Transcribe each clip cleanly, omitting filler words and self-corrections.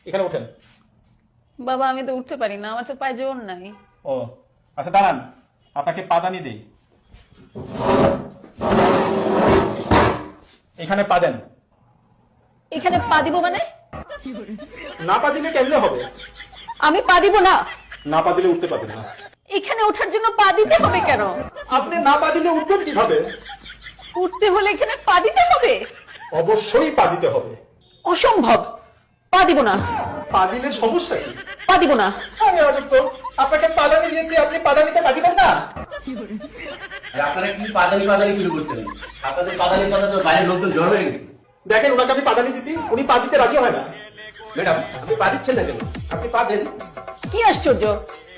এখানে ওঠেন। বাবা আমি তো উঠতে পারি না, আমার তো পায়ে জোর নাই। ও আচ্ছা দাঁড়ান, আপনাকে পাদানি দেই। এখানে পা দেন। এখানে পা দিব মানে? না পা দিলে কেমনে হবে? আমি পা দিব না। না পা দিলে উঠতে পারবেন না। এখানে ওঠার জন্য পা দিতে হবে কেন? আপনি না পা দিলে উঠবেন কিভাবে? উঠতে হলে এখানে পা দিতে হবে? অবশ্যই পা দিতে হবে। অসম্ভব, পা দিব না। পা দিলে সমস্যা কি? পা দিব না। আরে অযোগ্য তো, আপনাকে পাদানি দিয়েছি, আপনি পাদানিতে পা দিবেন না? আপনারা কি পাদানি পাদানি শুরু করছেন? আপনাদের পাদানি কথা তো বাইরের লোকজন জড় হয়ে গেছে। দেখেন ওনাকে আমি পাদানি দিছি, উনি পা দিতে রাজি হয় না। ম্যাডাম আপনি পা দিচ্ছেন না কেন? আপনি পা দেন। কি আশ্চর্য,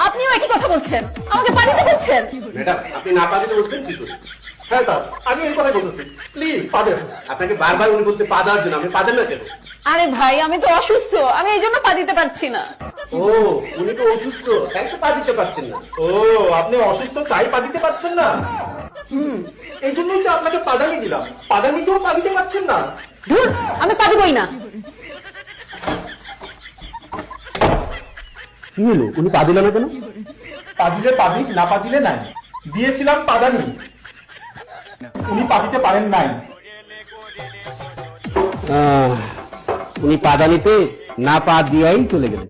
আপনিও একই কথা বলছেন, আমাকে পা দিতে বলছেন। ম্যাডাম আপনি না পা দিলে উঠবেন কি করে? হ্যাঁ স্যার, আমি এই কথাই বলতেছি, প্লিজ পা দেন। আপনাকে বারবার উনি বলছে পা দেওয়ার জন্য, আপনি পা দেন না কেন? আরে ভাই আমি তো অসুস্থ, আমি এই জন্য পা দিতে পারছি না। ও উনি তো অসুস্থ, তাই তো পা দিতে পারছেন না। ও আপনি অসুস্থ তাই পা দিতে পারছেন না? এই জন্যই তো আপনাকে পাদানি দিলাম, পাদানিতেও পা দিতে পারছেন না। ধুর, আমি পা দিবই না। কি হলো, উনি পা দিল না কেন? পা দিলে পা দিক, না পা দিলে নাই। দিয়েছিলাম পাদানি, উনি পা দিতে পারেন নাই। উনি পাদানিতে না পা দিয়াই চলে গেলেন।